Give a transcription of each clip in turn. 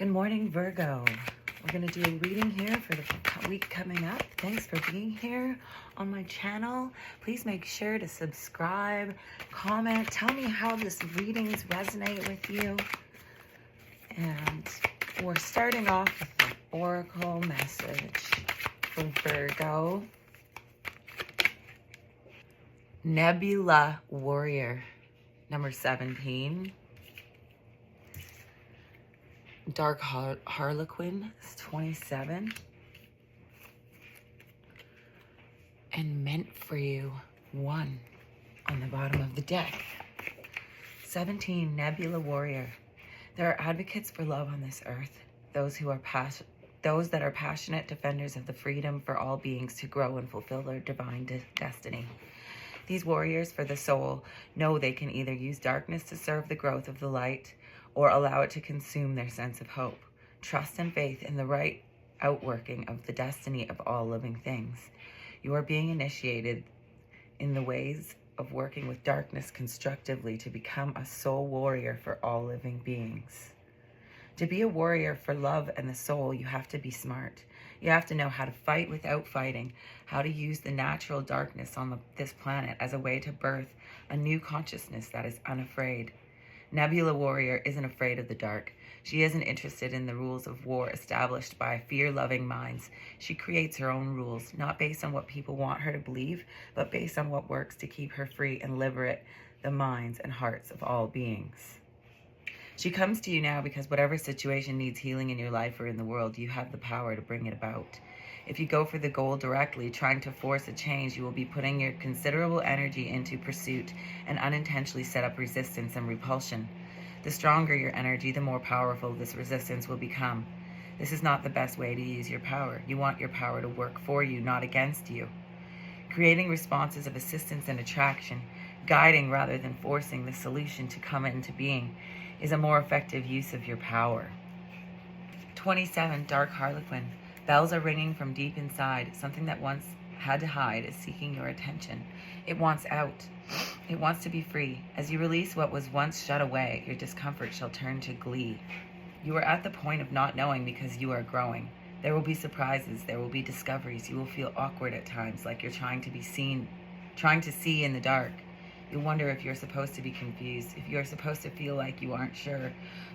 Good morning, Virgo. We're going to do a reading here for the week coming up. Thanks for being here on my channel. Please make sure to subscribe, comment, tell me how this readings resonate with you. And we're starting off with the oracle message for Virgo. Nebula Warrior, number 17. Dark Harlequin is 27. And Meant for You, 1 on the bottom of the deck. 17, Nebula Warrior. There are advocates for love on this earth, those that are passionate defenders of the freedom for all beings to grow and fulfill their divine destiny. These warriors for the soul know they can either use darkness to serve the growth of the light or allow it to consume their sense of hope, trust, and faith in the right outworking of the destiny of all living things. You are being initiated in the ways of working with darkness constructively to become a soul warrior for all living beings. To be a warrior for love and the soul, you have to be smart. You have to know how to fight without fighting, how to use the natural darkness on this planet as a way to birth a new consciousness that is unafraid. Nebula Warrior isn't afraid of the dark. She isn't interested in the rules of war established by fear-loving minds. She creates her own rules, not based on what people want her to believe, but based on what works to keep her free and liberate the minds and hearts of all beings. She comes to you now because whatever situation needs healing in your life or in the world, you have the power to bring it about. If you go for the goal directly, trying to force a change, you will be putting your considerable energy into pursuit and unintentionally set up resistance and repulsion. The stronger your energy, the more powerful this resistance will become. This is not the best way to use your power. You want your power to work for you, not against you. Creating responses of assistance and attraction, guiding rather than forcing the solution to come into being, is a more effective use of your power. 27, Dark Harlequin. Bells are ringing from deep inside. Something that once had to hide is seeking your attention. It wants out. It wants to be free. As you release what was once shut away, your discomfort shall turn to glee. You are at the point of not knowing because you are growing. There will be surprises. There will be discoveries. You will feel awkward at times, like you're trying to see in the dark. You'll wonder if you're supposed to be confused, if you're supposed to feel like you aren't sure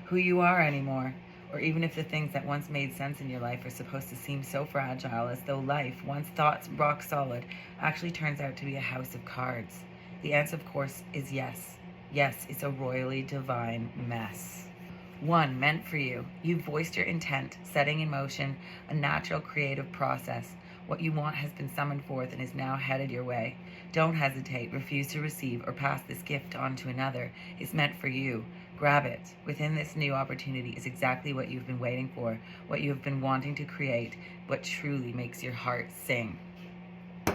who you are anymore, or even if the things that once made sense in your life are supposed to seem so fragile, as though life, once thought rock solid, actually turns out to be a house of cards. The answer, of course, is yes. Yes, it's a royally divine mess. 1, Meant for You. You've voiced your intent, setting in motion a natural creative process. What you want has been summoned forth and is now headed your way. Don't hesitate, refuse to receive, or pass this gift on to another. It's meant for you. Grab it. Within this new opportunity is exactly what you've been waiting for, what you have been wanting to create, what truly makes your heart sing.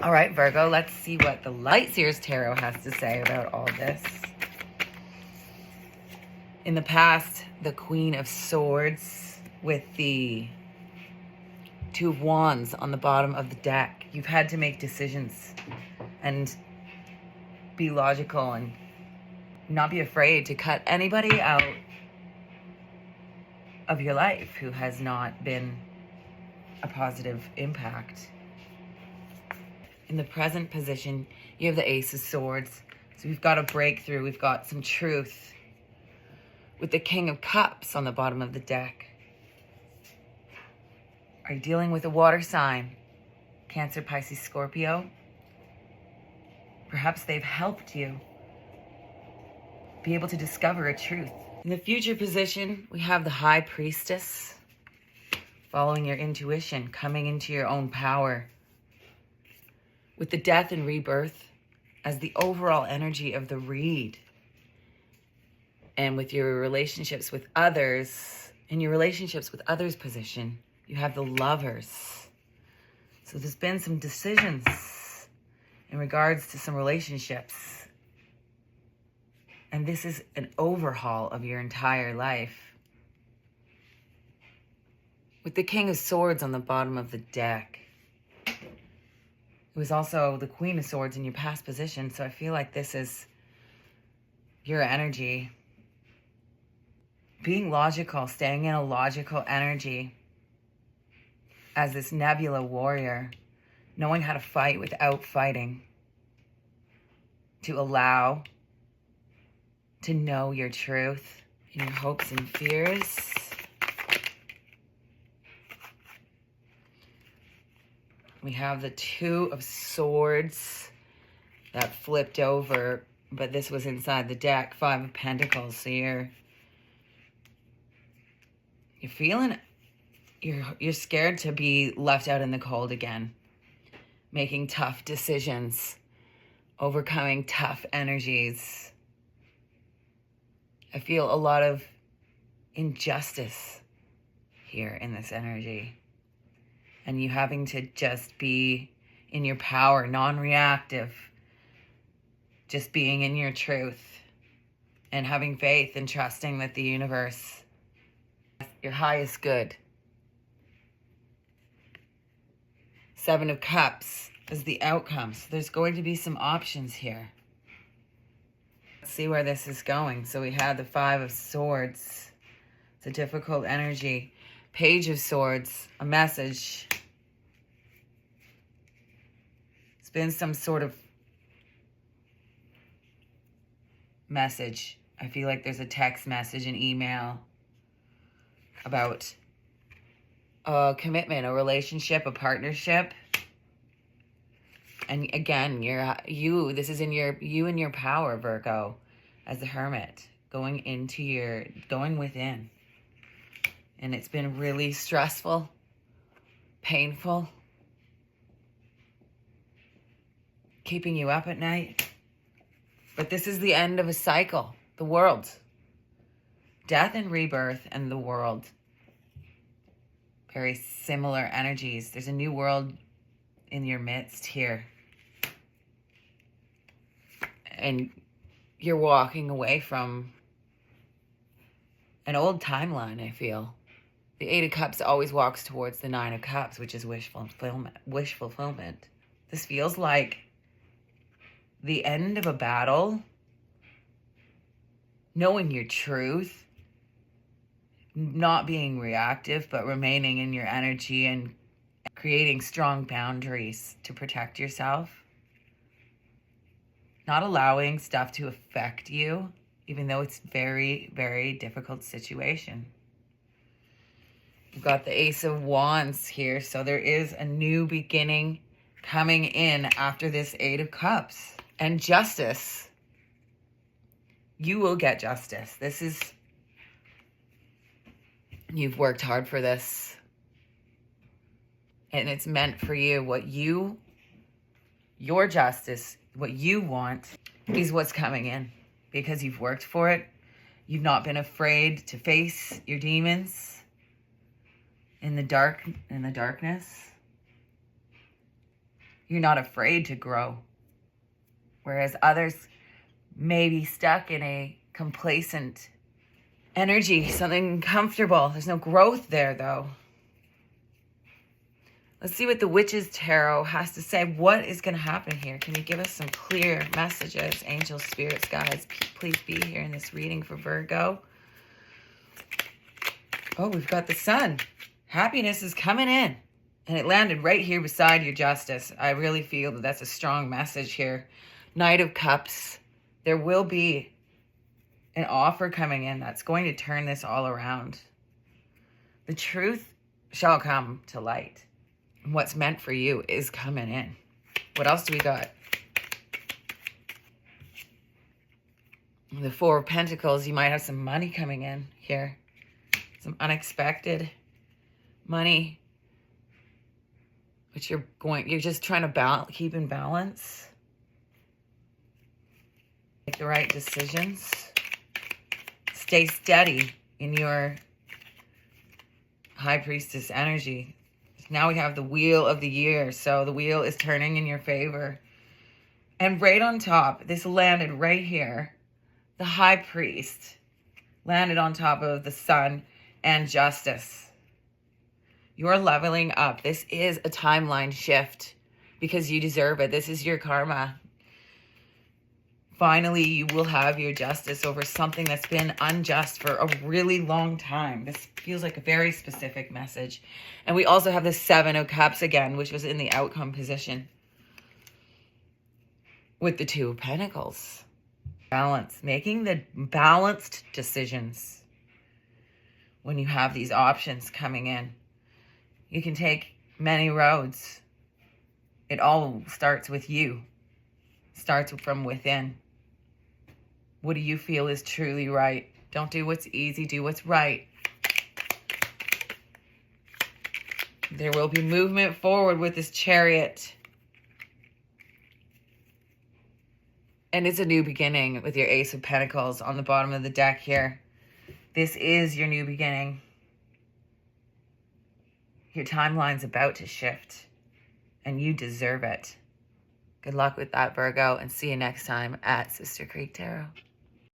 All right, Virgo, let's see what the Light Sears Tarot has to say about all this. In the past, the Queen of Swords with the Two of Wands on the bottom of the deck. You've had to make decisions and be logical and not be afraid to cut anybody out of your life who has not been a positive impact. In the present position, you have the Ace of Swords. So we've got a breakthrough. We've got some truth with the King of Cups on the bottom of the deck. Are you dealing with a water sign? Cancer, Pisces, Scorpio? Perhaps they've helped you be able to discover a truth. In the future position, we have the High Priestess, following your intuition, coming into your own power. With the Death and Rebirth as the overall energy of the read. And with your relationships with others, in your relationships with others position, you have the Lovers. So there's been some decisions in regards to some relationships. And this is an overhaul of your entire life. With the King of Swords on the bottom of the deck. It was also the Queen of Swords in your past position. So I feel like this is your energy being logical, staying in a logical energy as this nebula warrior, knowing how to fight without fighting, to allow, to know your truth, your hopes and fears. We have the Two of Swords that flipped over, but this was inside the deck. Five of Pentacles. So you're feeling, you're scared to be left out in the cold again, making tough decisions, overcoming tough energies. I feel a lot of injustice here in this energy. And you having to just be in your power, non-reactive, just being in your truth and having faith and trusting that the universe, your highest good. Seven of Cups is the outcome. So there's going to be some options here. Let's see where this is going. So we had the Five of Swords. It's a difficult energy. Page of Swords, a message. It's been some sort of message. I feel like there's a text message, an email about a commitment, a relationship, a partnership. And again, this is in your power, Virgo, as the Hermit, going within. And it's been really stressful, painful, keeping you up at night. But this is the end of a cycle, the world. Death and rebirth and the world. Very similar energies. There's a new world in your midst here. And you're walking away from an old timeline, I feel. The Eight of Cups always walks towards the Nine of Cups, which is wish fulfillment. This feels like the end of a battle, knowing your truth, not being reactive, but remaining in your energy and creating strong boundaries to protect yourself. Not allowing stuff to affect you, even though it's very, very difficult situation. We've got the Ace of Wands here, so there is a new beginning coming in after this Eight of Cups. And justice. You will get justice. You've worked hard for this. And it's meant for you. Your justice, what you want, is what's coming in. Because you've worked for it. You've not been afraid to face your demons in the darkness. You're not afraid to grow. Whereas others may be stuck in a complacent energy, something comfortable. There's no growth there, though. Let's see what the Witch's Tarot has to say. What is going to happen here? Can you give us some clear messages? Angels, spirits, guides, please be here in this reading for Virgo. Oh, we've got the Sun. Happiness is coming in. And it landed right here beside your justice. I really feel that that's a strong message here. Knight of Cups. There will be an offer coming in that's going to turn this all around. The truth shall come to light. What's meant for you is coming in. What else do we got? The Four of Pentacles. You might have some money coming in here. Some unexpected money. But you're just trying to keep in balance. Make the right decisions. Stay steady in your High Priestess energy. Now we have the Wheel of the Year. So the wheel is turning in your favor. And right on top, this landed right here. The High Priest landed on top of the Sun and Justice. You're leveling up. This is a timeline shift because you deserve it. This is your karma. Finally, you will have your justice over something that's been unjust for a really long time. This feels like a very specific message. And we also have the 7 of Cups again, which was in the outcome position with the 2 of Pentacles. Balance, making the balanced decisions when you have these options coming in. You can take many roads. It all starts with you. Starts from within. What do you feel is truly right? Don't do what's easy, do what's right. There will be movement forward with this Chariot. And it's a new beginning with your Ace of Pentacles on the bottom of the deck here. This is your new beginning. Your timeline's about to shift, and you deserve it. Good luck with that, Virgo, and see you next time at Sister Creek Tarot.